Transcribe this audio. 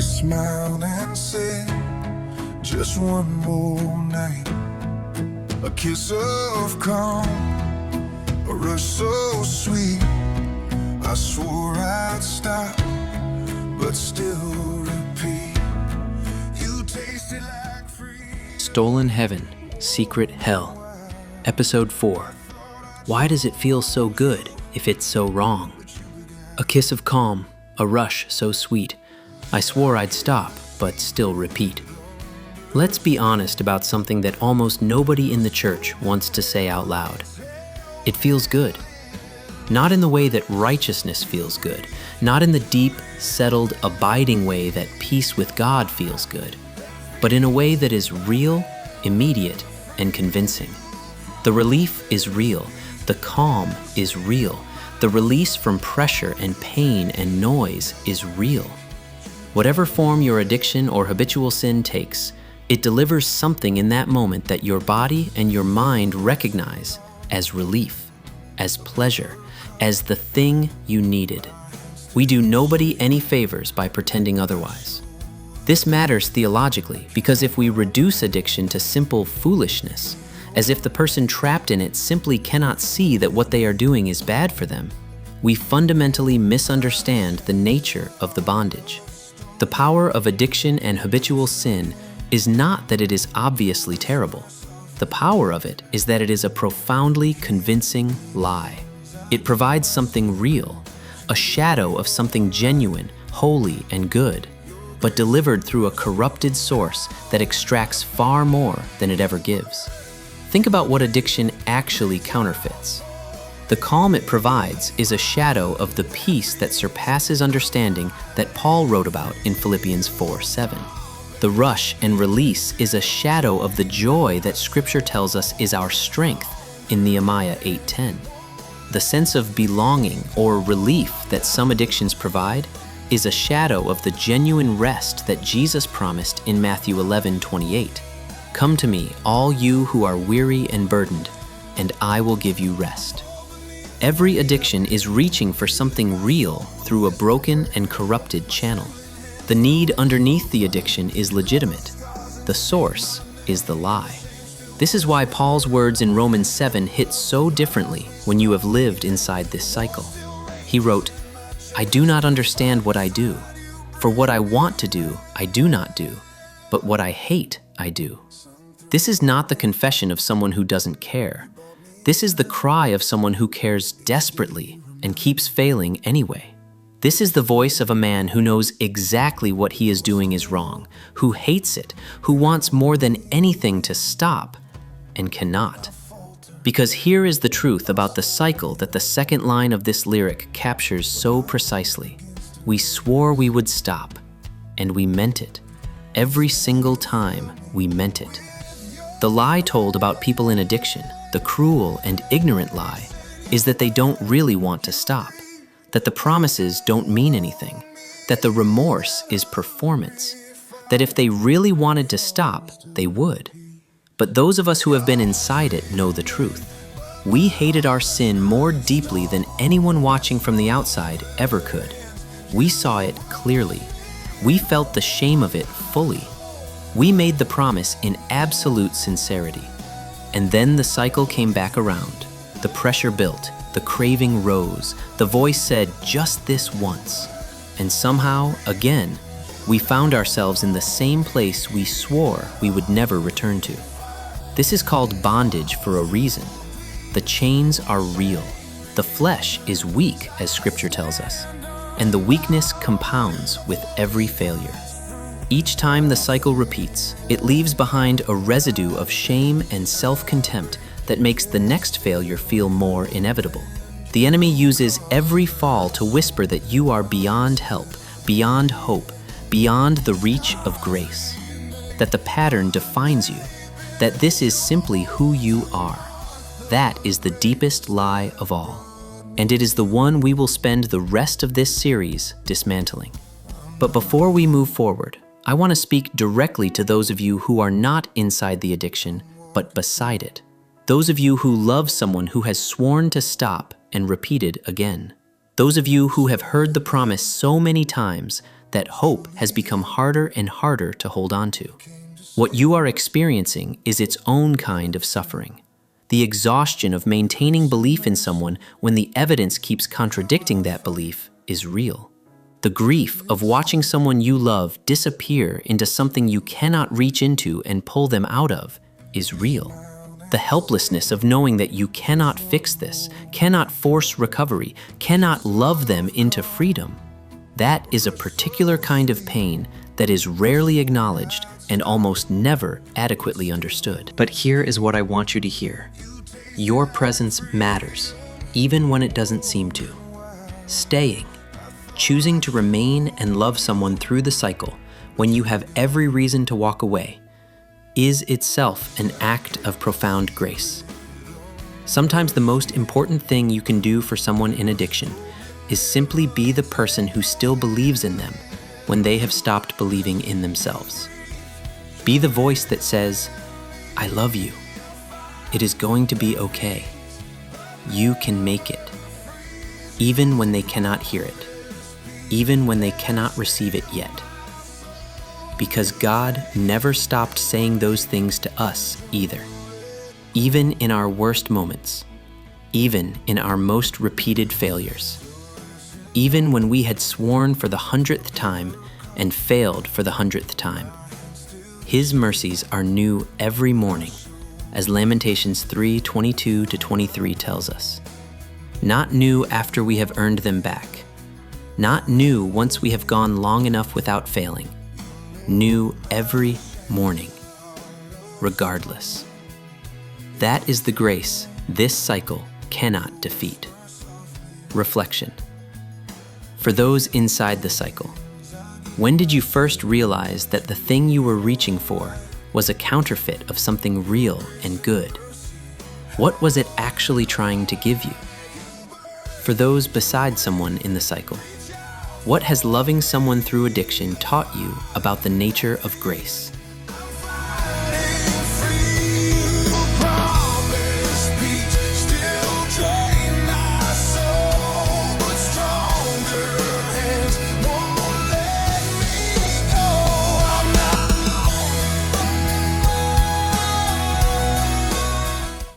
smiled and said, just one more night. A kiss of calm, a rush so sweet. I swore I'd stop, but still repeat. You tasted like free. Stolen Heaven, Secret Hell. Episode 4. Why does it feel so good if it's so wrong? A kiss of calm, a rush so sweet. I swore I'd stop, but still repeat. Let's be honest about something that almost nobody in the church wants to say out loud. It feels good. Not in the way that righteousness feels good, not in the deep, settled, abiding way that peace with God feels good, but in a way that is real, immediate, and convincing. The relief is real. The calm is real. The release from pressure and pain and noise is real. Whatever form your addiction or habitual sin takes, it delivers something in that moment that your body and your mind recognize as relief, as pleasure, as the thing you needed. We do nobody any favors by pretending otherwise. This matters theologically because if we reduce addiction to simple foolishness, as if the person trapped in it simply cannot see that what they are doing is bad for them, we fundamentally misunderstand the nature of the bondage. The power of addiction and habitual sin is not that it is obviously terrible. The power of it is that it is a profoundly convincing lie. It provides something real, a shadow of something genuine, holy, and good, but delivered through a corrupted source that extracts far more than it ever gives. Think about what addiction actually counterfeits. The calm it provides is a shadow of the peace that surpasses understanding that Paul wrote about in Philippians 4:7. The rush and release is a shadow of the joy that Scripture tells us is our strength in Nehemiah 8:10. The sense of belonging or relief that some addictions provide is a shadow of the genuine rest that Jesus promised in Matthew 11:28. Come to me, all you who are weary and burdened, and I will give you rest. Every addiction is reaching for something real through a broken and corrupted channel. The need underneath the addiction is legitimate. The source is the lie. This is why Paul's words in Romans 7 hit so differently when you have lived inside this cycle. He wrote, I do not understand what I do. For what I want to do, I do not do. But what I hate, I do. This is not the confession of someone who doesn't care. This is the cry of someone who cares desperately and keeps failing anyway. This is the voice of a man who knows exactly what he is doing is wrong, who hates it, who wants more than anything to stop, and cannot. Because here is the truth about the cycle that the second line of this lyric captures so precisely. We swore we would stop, and we meant it. Every single time we meant it. The lie told about people in addiction, the cruel and ignorant lie, is that they don't really want to stop. That the promises don't mean anything, that the remorse is performance, that if they really wanted to stop, they would. But those of us who have been inside it know the truth. We hated our sin more deeply than anyone watching from the outside ever could. We saw it clearly. We felt the shame of it fully. We made the promise in absolute sincerity. And then the cycle came back around. The pressure built. The craving rose. The voice said, just this once. And somehow, again, we found ourselves in the same place we swore we would never return to. This is called bondage for a reason. The chains are real. The flesh is weak, as Scripture tells us. And the weakness compounds with every failure. Each time the cycle repeats, it leaves behind a residue of shame and self-contempt that makes the next failure feel more inevitable. The enemy uses every fall to whisper that you are beyond help, beyond hope, beyond the reach of grace, that the pattern defines you, that this is simply who you are. That is the deepest lie of all, and it is the one we will spend the rest of this series dismantling. But before we move forward, I want to speak directly to those of you who are not inside the addiction, but beside it. Those of you who love someone who has sworn to stop and repeated again. Those of you who have heard the promise so many times that hope has become harder and harder to hold on to. What you are experiencing is its own kind of suffering. The exhaustion of maintaining belief in someone when the evidence keeps contradicting that belief is real. The grief of watching someone you love disappear into something you cannot reach into and pull them out of is real. The helplessness of knowing that you cannot fix this, cannot force recovery, cannot love them into freedom, that is a particular kind of pain that is rarely acknowledged and almost never adequately understood. But here is what I want you to hear. Your presence matters, even when it doesn't seem to. Staying, choosing to remain and love someone through the cycle when you have every reason to walk away, is itself an act of profound grace. Sometimes the most important thing you can do for someone in addiction is simply be the person who still believes in them when they have stopped believing in themselves. Be the voice that says, "I love you. It is going to be okay. You can make it." Even when they cannot hear it, even when they cannot receive it yet. Because God never stopped saying those things to us either. Even in our worst moments, even in our most repeated failures. Even when we had sworn for the 100th time and failed for the 100th time. His mercies are new every morning, as Lamentations 3:22-23 tells us. Not new after we have earned them back. Not new once we have gone long enough without failing. New every morning, regardless. That is the grace this cycle cannot defeat. Reflection. For those inside the cycle, when did you first realize that the thing you were reaching for was a counterfeit of something real and good? What was it actually trying to give you? For those beside someone in the cycle, what has loving someone through addiction taught you about the nature of grace?